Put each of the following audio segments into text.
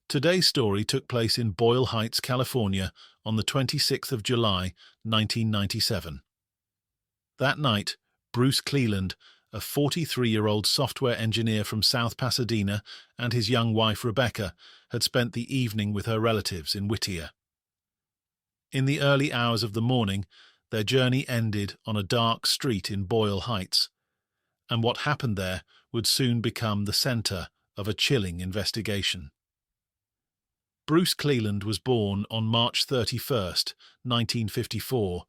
Today's story took place in Boyle Heights, California, on the 26th of July, 1997. That night, Bruce Cleland, a 43-year-old software engineer from South Pasadena, and his young wife Rebecca had spent the evening with her relatives in Whittier. In the early hours of the morning, their journey ended on a dark street in Boyle Heights, and what happened there would soon become the center of a chilling investigation. Bruce Cleland was born on March 31, 1954,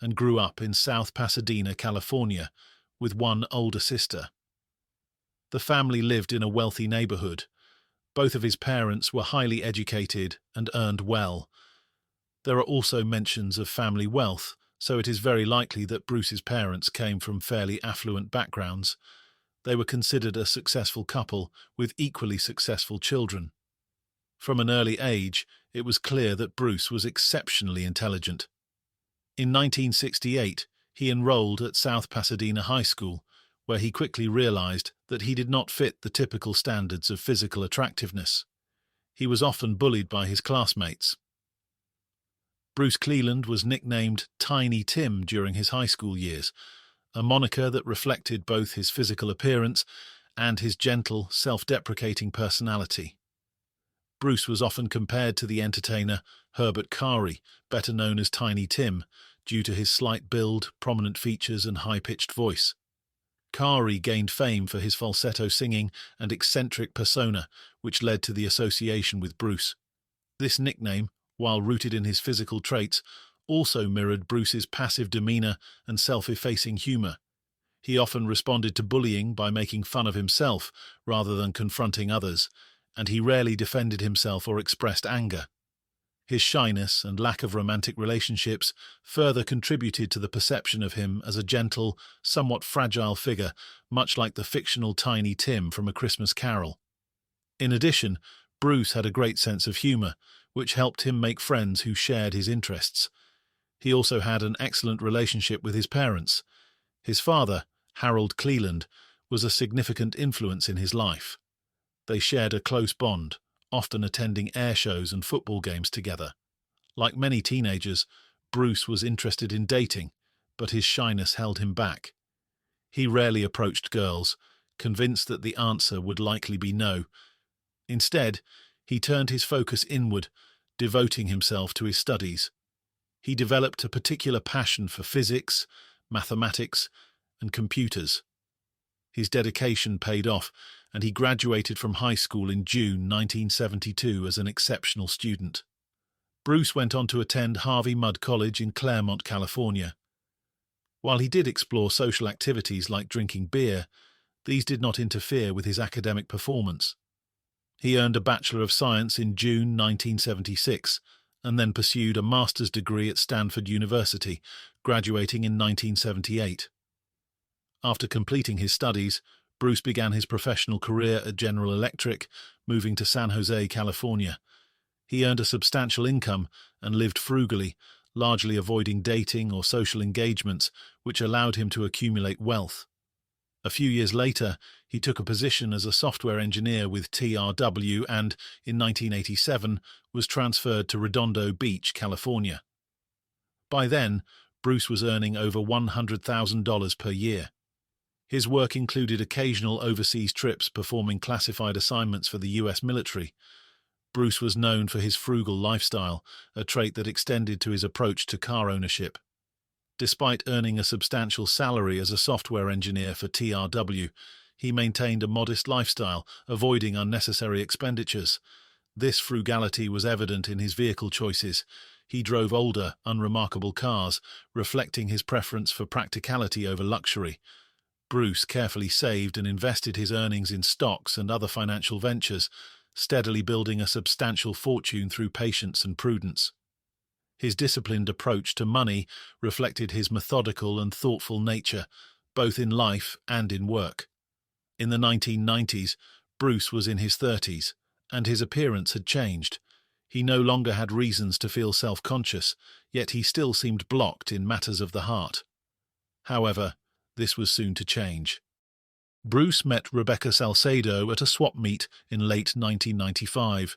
and grew up in South Pasadena, California, with one older sister. The family lived in a wealthy neighborhood. Both of his parents were highly educated and earned well. There are also mentions of family wealth, so it is very likely that Bruce's parents came from fairly affluent backgrounds. They were considered a successful couple with equally successful children. From an early age, it was clear that Bruce was exceptionally intelligent. In 1968, he enrolled at South Pasadena High School, where he quickly realized that he did not fit the typical standards of physical attractiveness. He was often bullied by his classmates. Bruce Cleland was nicknamed Tiny Tim during his high school years, a moniker that reflected both his physical appearance and his gentle, self-deprecating personality. Bruce was often compared to the entertainer Herbert Carey, better known as Tiny Tim, due to his slight build, prominent features, and high-pitched voice. Carey gained fame for his falsetto singing and eccentric persona, which led to the association with Bruce. This nickname, while rooted in his physical traits, also mirrored Bruce's passive demeanor and self-effacing humor. He often responded to bullying by making fun of himself rather than confronting others, and he rarely defended himself or expressed anger. His shyness and lack of romantic relationships further contributed to the perception of him as a gentle, somewhat fragile figure, much like the fictional Tiny Tim from A Christmas Carol. In addition, Bruce had a great sense of humor, which helped him make friends who shared his interests. He also had an excellent relationship with his parents. His father, Harold Cleland, was a significant influence in his life. They shared a close bond, often attending air shows and football games together. Like many teenagers, Bruce was interested in dating, but his shyness held him back. He rarely approached girls, convinced that the answer would likely be no. Instead, he turned his focus inward, devoting himself to his studies. He developed a particular passion for physics, mathematics, and computers. His dedication paid off, and he graduated from high school in June 1972 as an exceptional student. Bruce went on to attend Harvey Mudd College in Claremont, California. While he did explore social activities like drinking beer, these did not interfere with his academic performance. He earned a Bachelor of Science in June 1976 and then pursued a master's degree at Stanford University, graduating in 1978. After completing his studies, Bruce began his professional career at General Electric, moving to San Jose, California. He earned a substantial income and lived frugally, largely avoiding dating or social engagements, which allowed him to accumulate wealth. A few years later, he took a position as a software engineer with TRW and, in 1987, was transferred to Redondo Beach, California. By then, Bruce was earning over $100,000 per year. His work included occasional overseas trips performing classified assignments for the U.S. military. Bruce was known for his frugal lifestyle, a trait that extended to his approach to car ownership. Despite earning a substantial salary as a software engineer for TRW, he maintained a modest lifestyle, avoiding unnecessary expenditures. This frugality was evident in his vehicle choices. He drove older, unremarkable cars, reflecting his preference for practicality over luxury. Bruce carefully saved and invested his earnings in stocks and other financial ventures, steadily building a substantial fortune through patience and prudence. His disciplined approach to money reflected his methodical and thoughtful nature, both in life and in work. In the 1990s, Bruce was in his 30s, and his appearance had changed. He no longer had reasons to feel self-conscious, yet he still seemed blocked in matters of the heart. However, this was soon to change. Bruce met Rebecca Salcedo at a swap meet in late 1995.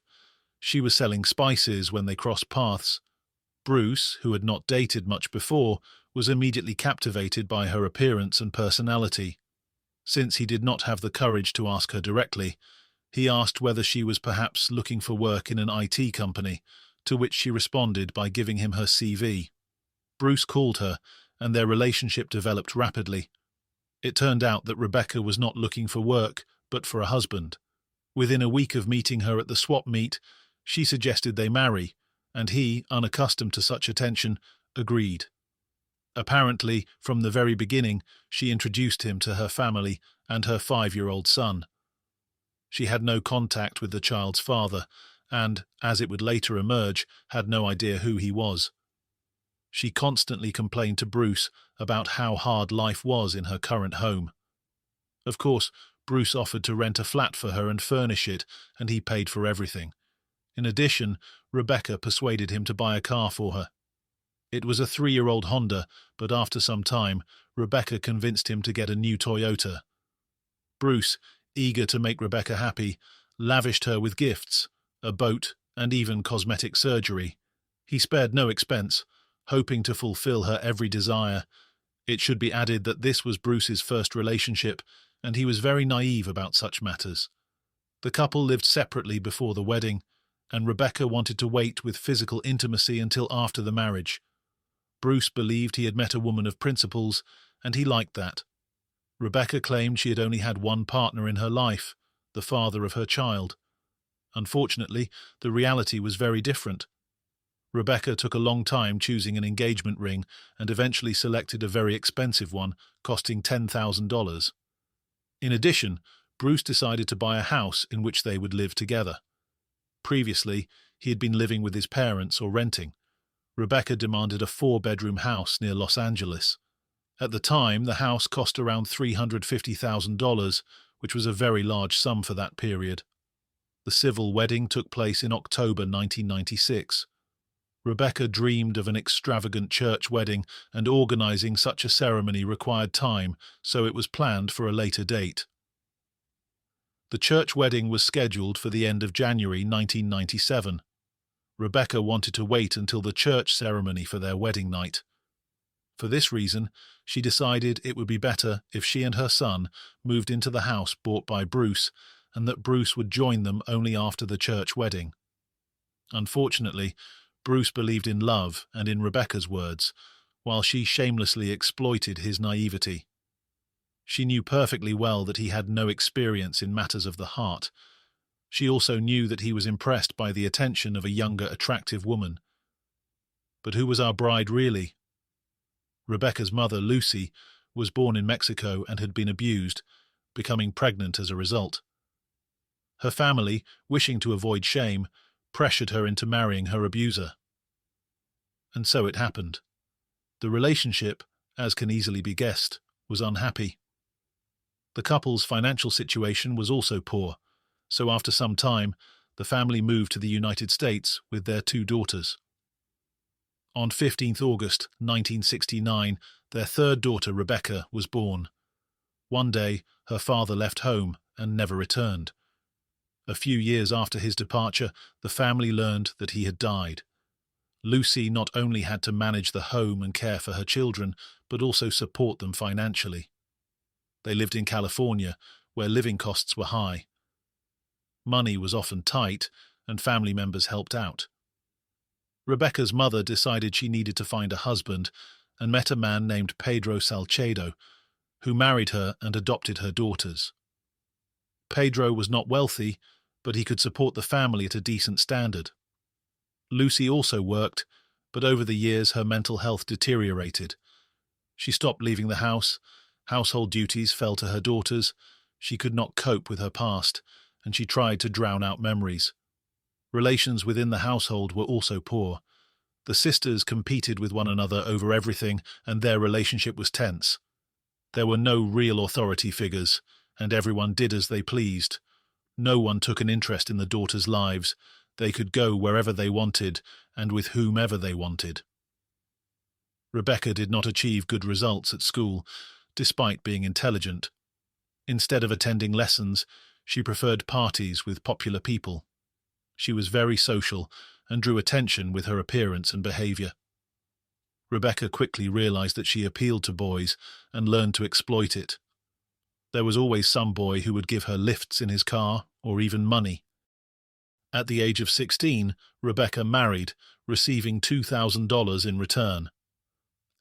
She was selling spices when they crossed paths. Bruce, who had not dated much before, was immediately captivated by her appearance and personality. Since he did not have the courage to ask her directly, he asked whether she was perhaps looking for work in an IT company, to which she responded by giving him her CV. Bruce called her, and their relationship developed rapidly. It turned out that Rebecca was not looking for work, but for a husband. Within a week of meeting her at the swap meet, she suggested they marry, and he, unaccustomed to such attention, agreed. Apparently, from the very beginning, she introduced him to her family and her 5-year-old son. She had no contact with the child's father, and, as it would later emerge, had no idea who he was. She constantly complained to Bruce about how hard life was in her current home. Of course, Bruce offered to rent a flat for her and furnish it, and he paid for everything. In addition, Rebecca persuaded him to buy a car for her. It was a 3-year-old Honda, but after some time, Rebecca convinced him to get a new Toyota. Bruce, eager to make Rebecca happy, lavished her with gifts, a boat, and even cosmetic surgery. He spared no expense, hoping to fulfill her every desire. It should be added that this was Bruce's first relationship, and he was very naive about such matters. The couple lived separately before the wedding, and Rebecca wanted to wait with physical intimacy until after the marriage. Bruce believed he had met a woman of principles, and he liked that. Rebecca claimed she had only had one partner in her life, the father of her child. Unfortunately, the reality was very different. Rebecca took a long time choosing an engagement ring and eventually selected a very expensive one, costing $10,000. In addition, Bruce decided to buy a house in which they would live together. Previously, he had been living with his parents or renting. Rebecca demanded a 4-bedroom house near Los Angeles. At the time, the house cost around $350,000, which was a very large sum for that period. The civil wedding took place in October 1996. Rebecca dreamed of an extravagant church wedding, and organizing such a ceremony required time, so it was planned for a later date. The church wedding was scheduled for the end of January 1997. Rebecca wanted to wait until the church ceremony for their wedding night. For this reason, she decided it would be better if she and her son moved into the house bought by Bruce, and that Bruce would join them only after the church wedding. Unfortunately, Bruce believed in love and in Rebecca's words, while she shamelessly exploited his naivety. She knew perfectly well that he had no experience in matters of the heart. She also knew that he was impressed by the attention of a younger, attractive woman. But who was our bride really? Rebecca's mother, Lucy, was born in Mexico and had been abused, becoming pregnant as a result. Her family, wishing to avoid shame, pressured her into marrying her abuser. And so it happened. The relationship, as can easily be guessed, was unhappy. The couple's financial situation was also poor, so after some time, the family moved to the United States with their 2 daughters. On 15th August 1969, their 3rd daughter, Rebecca, was born. One day, her father left home and never returned. A few years after his departure, the family learned that he had died. Lucy not only had to manage the home and care for her children, but also support them financially. They lived in California, where living costs were high. Money was often tight, and family members helped out. Rebecca's mother decided she needed to find a husband and met a man named Pedro Salcedo, who married her and adopted her daughters. Pedro was not wealthy, but he could support the family at a decent standard. Lucy also worked, but over the years her mental health deteriorated. She stopped leaving the house, household duties fell to her daughters, she could not cope with her past, and she tried to drown out memories. Relations within the household were also poor. The sisters competed with one another over everything, and their relationship was tense. There were no real authority figures, and everyone did as they pleased. No one took an interest in the daughters' lives. They could go wherever they wanted, and with whomever they wanted. Rebecca did not achieve good results at school, despite being intelligent. Instead of attending lessons, she preferred parties with popular people. She was very social and drew attention with her appearance and behavior. Rebecca quickly realized that she appealed to boys and learned to exploit it. There was always some boy who would give her lifts in his car or even money. At the age of 16, Rebecca married, receiving $2,000 in return.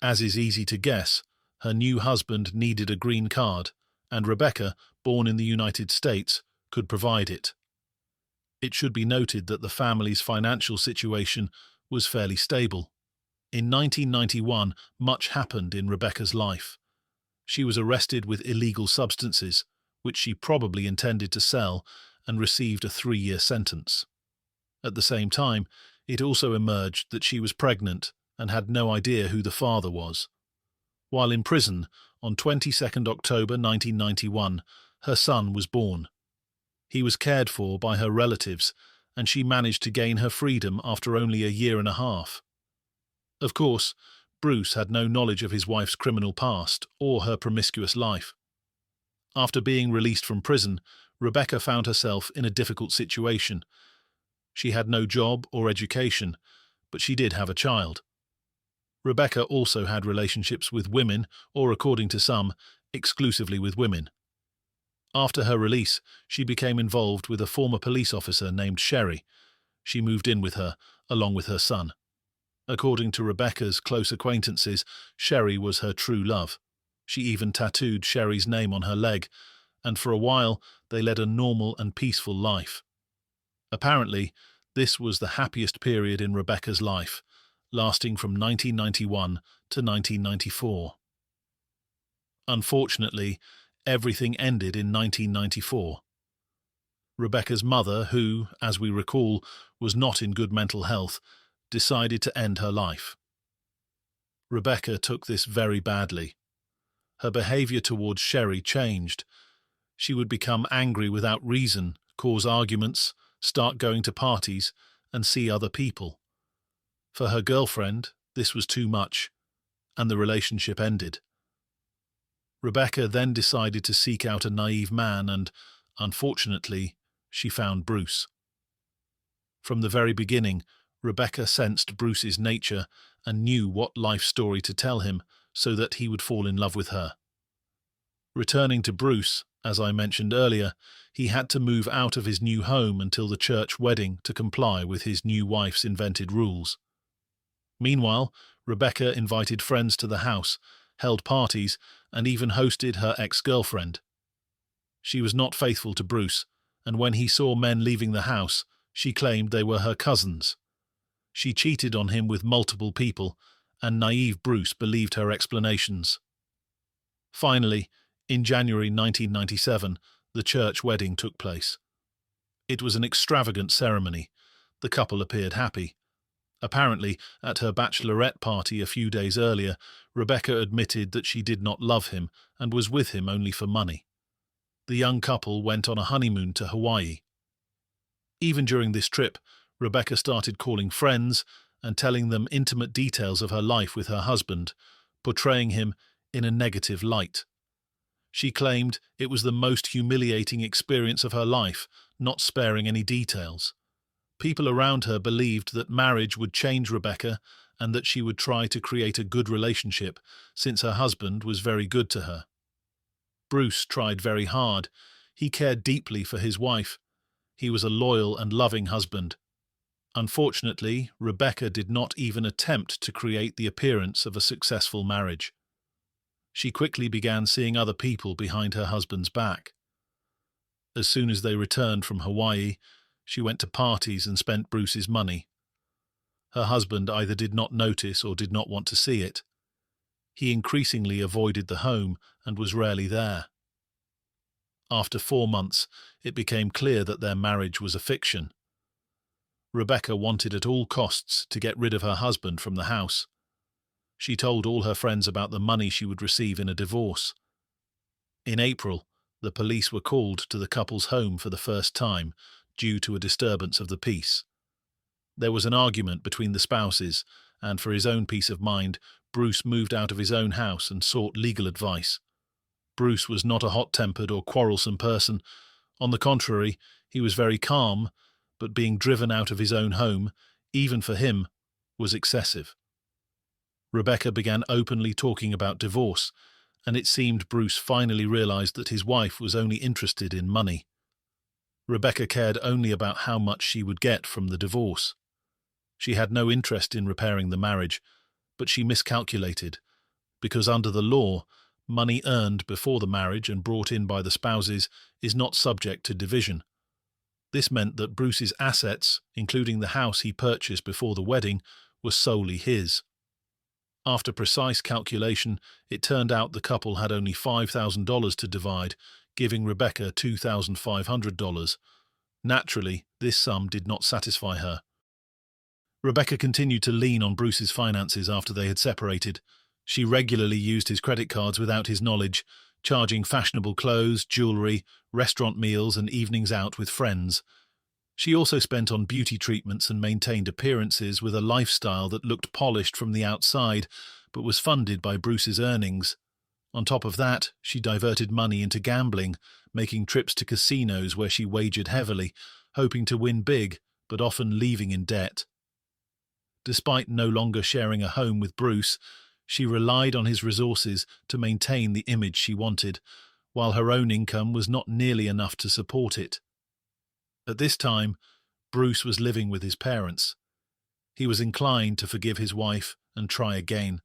As is easy to guess, her new husband needed a green card, and Rebecca, born in the United States, could provide it. It should be noted that the family's financial situation was fairly stable. In 1991, much happened in Rebecca's life. She was arrested with illegal substances, which she probably intended to sell, and received a 3-year sentence. At the same time, it also emerged that she was pregnant and had no idea who the father was. While in prison, on 22 October 1991, her son was born. He was cared for by her relatives, and she managed to gain her freedom after only a year and a half. Of course, Bruce had no knowledge of his wife's criminal past or her promiscuous life. After being released from prison, Rebecca found herself in a difficult situation. She had no job or education, but she did have a child. Rebecca also had relationships with women, or according to some, exclusively with women. After her release, she became involved with a former police officer named Sherry. She moved in with her, along with her son. According to Rebecca's close acquaintances, Sherry was her true love. She even tattooed Sherry's name on her leg, and for a while they led a normal and peaceful life. Apparently, this was the happiest period in Rebecca's life, lasting from 1991 to 1994. Unfortunately, everything ended in 1994. Rebecca's mother, who, as we recall, was not in good mental health, decided to end her life. Rebecca took this very badly. Her behavior towards Sherry changed. She would become angry without reason, cause arguments, start going to parties, and see other people. For her girlfriend, this was too much, and the relationship ended. Rebecca then decided to seek out a naive man and, unfortunately, she found Bruce. From the very beginning, Rebecca sensed Bruce's nature and knew what life story to tell him so that he would fall in love with her. Returning to Bruce, as I mentioned earlier, he had to move out of his new home until the church wedding to comply with his new wife's invented rules. Meanwhile, Rebecca invited friends to the house, held parties, and even hosted her ex-girlfriend. She was not faithful to Bruce, and when he saw men leaving the house, she claimed they were her cousins. She cheated on him with multiple people, and naive Bruce believed her explanations. Finally, in January 1997, the church wedding took place. It was an extravagant ceremony. The couple appeared happy. Apparently, at her bachelorette party a few days earlier, Rebecca admitted that she did not love him and was with him only for money. The young couple went on a honeymoon to Hawaii. Even during this trip, Rebecca started calling friends and telling them intimate details of her life with her husband, portraying him in a negative light. She claimed it was the most humiliating experience of her life, not sparing any details. People around her believed that marriage would change Rebecca and that she would try to create a good relationship, since her husband was very good to her. Bruce tried very hard. He cared deeply for his wife. He was a loyal and loving husband. Unfortunately, Rebecca did not even attempt to create the appearance of a successful marriage. She quickly began seeing other people behind her husband's back. As soon as they returned from Hawaii, she went to parties and spent Bruce's money. Her husband either did not notice or did not want to see it. He increasingly avoided the home and was rarely there. After 4 months, it became clear that their marriage was a fiction. Rebecca wanted at all costs to get rid of her husband from the house. She told all her friends about the money she would receive in a divorce. In April, the police were called to the couple's home for the first time due to a disturbance of the peace. There was an argument between the spouses, and for his own peace of mind, Bruce moved out of his own house and sought legal advice. Bruce was not a hot-tempered or quarrelsome person. On the contrary, he was very calm, but being driven out of his own home, even for him, was excessive. Rebecca began openly talking about divorce, and it seemed Bruce finally realized that his wife was only interested in money. Rebecca cared only about how much she would get from the divorce. She had no interest in repairing the marriage, but she miscalculated, because under the law, money earned before the marriage and brought in by the spouses is not subject to division. This meant that Bruce's assets, including the house he purchased before the wedding, were solely his. After precise calculation, it turned out the couple had only $5,000 to divide, giving Rebecca $2,500. Naturally, this sum did not satisfy her. Rebecca continued to lean on Bruce's finances after they had separated. She regularly used his credit cards without his knowledge, charging fashionable clothes, jewelry, restaurant meals, and evenings out with friends. She also spent on beauty treatments and maintained appearances with a lifestyle that looked polished from the outside, but was funded by Bruce's earnings. On top of that, she diverted money into gambling, making trips to casinos where she wagered heavily, hoping to win big, but often leaving in debt. Despite no longer sharing a home with Bruce, she relied on his resources to maintain the image she wanted, while her own income was not nearly enough to support it. At this time, Bruce was living with his parents. He was inclined to forgive his wife and try again.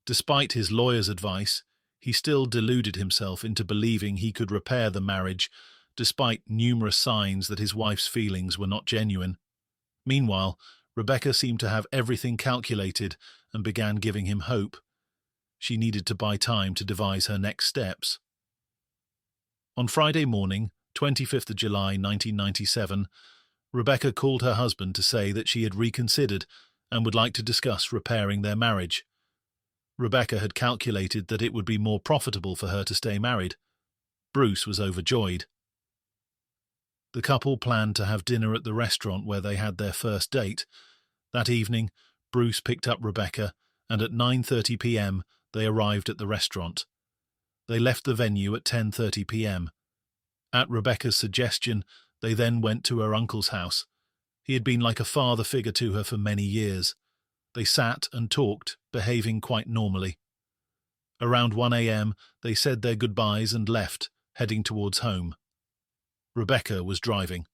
Despite his lawyer's advice, he still deluded himself into believing he could repair the marriage, despite numerous signs that his wife's feelings were not genuine. Meanwhile, Rebecca seemed to have everything calculated and began giving him hope. She needed to buy time to devise her next steps. On Friday morning, 25th of July 1997, Rebecca called her husband to say that she had reconsidered and would like to discuss repairing their marriage. Rebecca had calculated that it would be more profitable for her to stay married. Bruce was overjoyed. The couple planned to have dinner at the restaurant where they had their first date. That evening, Bruce picked up Rebecca, and at 9:30 p.m. they arrived at the restaurant. They left the venue at 10:30 p.m. At Rebecca's suggestion, they then went to her uncle's house. He had been like a father figure to her for many years. They sat and talked, behaving quite normally. Around 1 a.m., they said their goodbyes and left, heading towards home. Rebecca was driving.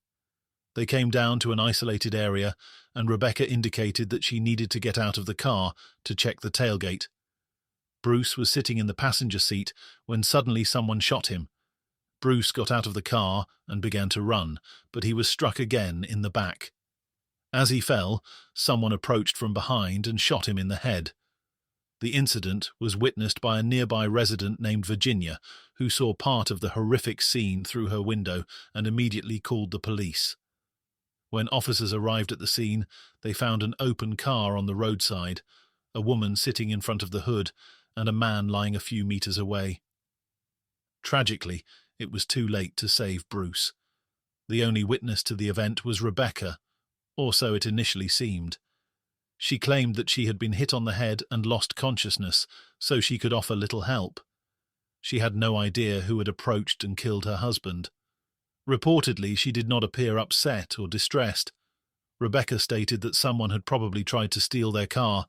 They came down to an isolated area, and Rebecca indicated that she needed to get out of the car to check the tailgate. Bruce was sitting in the passenger seat when suddenly someone shot him. Bruce got out of the car and began to run, but he was struck again in the back. As he fell, someone approached from behind and shot him in the head. The incident was witnessed by a nearby resident named Virginia, who saw part of the horrific scene through her window and immediately called the police. When officers arrived at the scene, they found an open car on the roadside, a woman sitting in front of the hood, and a man lying a few meters away. Tragically, it was too late to save Bruce. The only witness to the event was Rebecca, or so it initially seemed. She claimed that she had been hit on the head and lost consciousness, so she could offer little help. She had no idea who had approached and killed her husband. Reportedly, she did not appear upset or distressed. Rebecca stated that someone had probably tried to steal their car,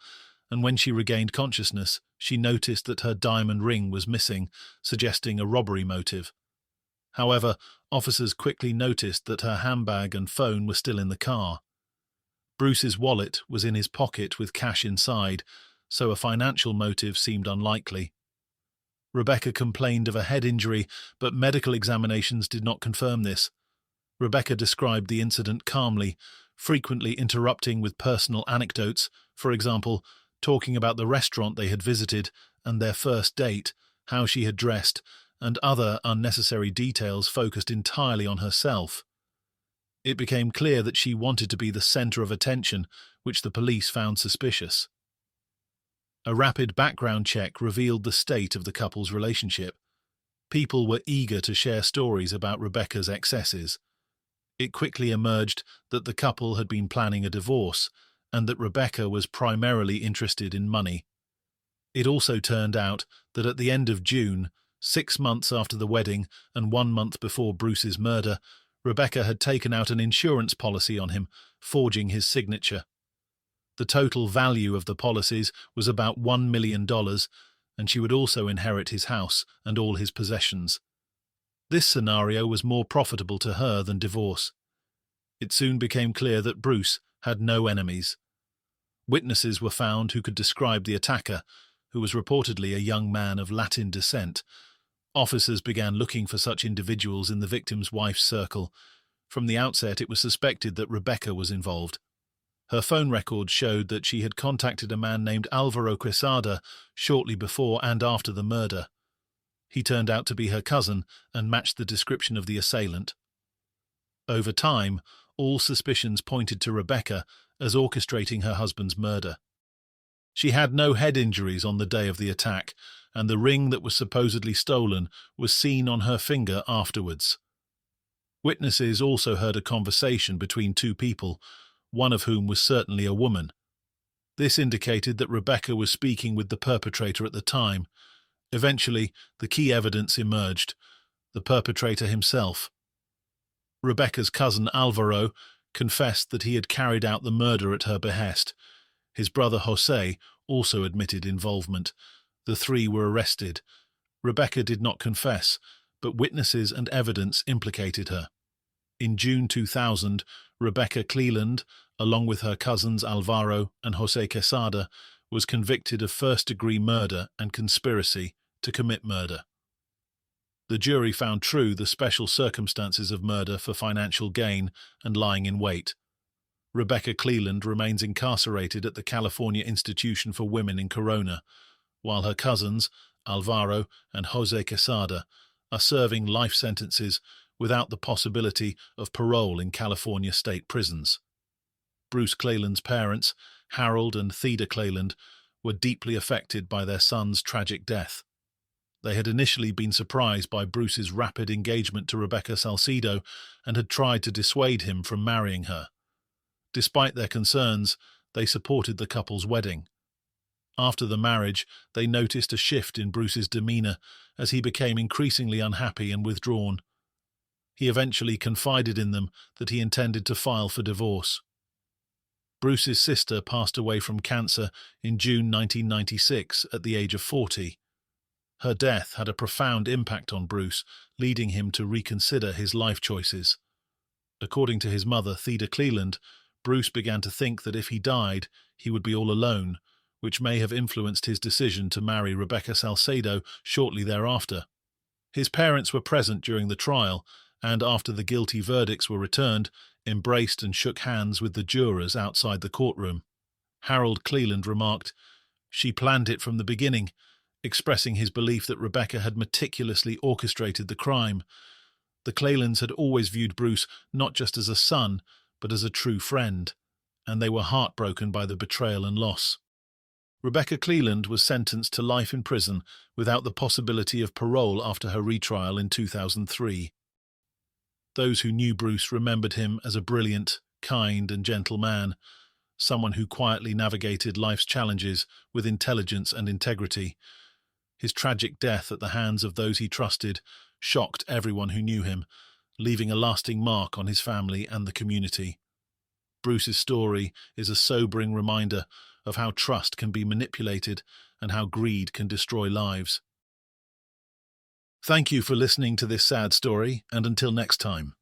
and when she regained consciousness, she noticed that her diamond ring was missing, suggesting a robbery motive. However, officers quickly noticed that her handbag and phone were still in the car. Bruce's wallet was in his pocket with cash inside, so a financial motive seemed unlikely. Rebecca complained of a head injury, but medical examinations did not confirm this. Rebecca described the incident calmly, frequently interrupting with personal anecdotes, for example, talking about the restaurant they had visited and their first date, how she had dressed, and other unnecessary details focused entirely on herself. It became clear that she wanted to be the center of attention, which the police found suspicious. A rapid background check revealed the state of the couple's relationship. People were eager to share stories about Rebecca's excesses. It quickly emerged that the couple had been planning a divorce, and that Rebecca was primarily interested in money. It also turned out that at the end of June, 6 months after the wedding and 1 month before Bruce's murder, Rebecca had taken out an insurance policy on him, forging his signature. The total value of the policies was about $1 million, and she would also inherit his house and all his possessions. This scenario was more profitable to her than divorce. It soon became clear that Bruce had no enemies. Witnesses were found who could describe the attacker, who was reportedly a young man of Latin descent. Officers began looking for such individuals in the victim's wife's circle. From the outset, it was suspected that Rebecca was involved. Her phone records showed that she had contacted a man named Alvaro Quesada shortly before and after the murder. He turned out to be her cousin and matched the description of the assailant. Over time, all suspicions pointed to Rebecca as orchestrating her husband's murder. She had no head injuries on the day of the attack, and the ring that was supposedly stolen was seen on her finger afterwards. Witnesses also heard a conversation between two people, one of whom was certainly a woman. This indicated that Rebecca was speaking with the perpetrator at the time. Eventually, the key evidence emerged: the perpetrator himself. Rebecca's cousin Alvaro confessed that he had carried out the murder at her behest. His brother José also admitted involvement. The three were arrested. Rebecca did not confess, but witnesses and evidence implicated her. In June 2000, Rebecca Cleland, along with her cousins Alvaro and José Quesada, was convicted of first-degree murder and conspiracy to commit murder. The jury found true the special circumstances of murder for financial gain and lying in wait. Rebecca Cleland remains incarcerated at the California Institution for Women in Corona, while her cousins, Alvaro and José Quesada, are serving life sentences without the possibility of parole in California state prisons. Bruce Cleland's parents, Harold and Theda Cleland, were deeply affected by their son's tragic death. They had initially been surprised by Bruce's rapid engagement to Rebecca Salcedo and had tried to dissuade him from marrying her. Despite their concerns, they supported the couple's wedding. After the marriage, they noticed a shift in Bruce's demeanor as he became increasingly unhappy and withdrawn. He eventually confided in them that he intended to file for divorce. Bruce's sister passed away from cancer in June 1996 at the age of 40. Her death had a profound impact on Bruce, leading him to reconsider his life choices. According to his mother, Theda Cleland, Bruce began to think that if he died, he would be all alone, which may have influenced his decision to marry Rebecca Salcedo shortly thereafter. His parents were present during the trial, and after the guilty verdicts were returned, embraced and shook hands with the jurors outside the courtroom. Harold Cleland remarked, "She planned it from the beginning," expressing his belief that Rebecca had meticulously orchestrated the crime. The Clelands had always viewed Bruce not just as a son, but as a true friend, and they were heartbroken by the betrayal and loss. Rebecca Cleland was sentenced to life in prison without the possibility of parole after her retrial in 2003. Those who knew Bruce remembered him as a brilliant, kind and gentle man, someone who quietly navigated life's challenges with intelligence and integrity. His tragic death at the hands of those he trusted shocked everyone who knew him, leaving a lasting mark on his family and the community. Bruce's story is a sobering reminder of how trust can be manipulated and how greed can destroy lives. Thank you for listening to this sad story, and until next time.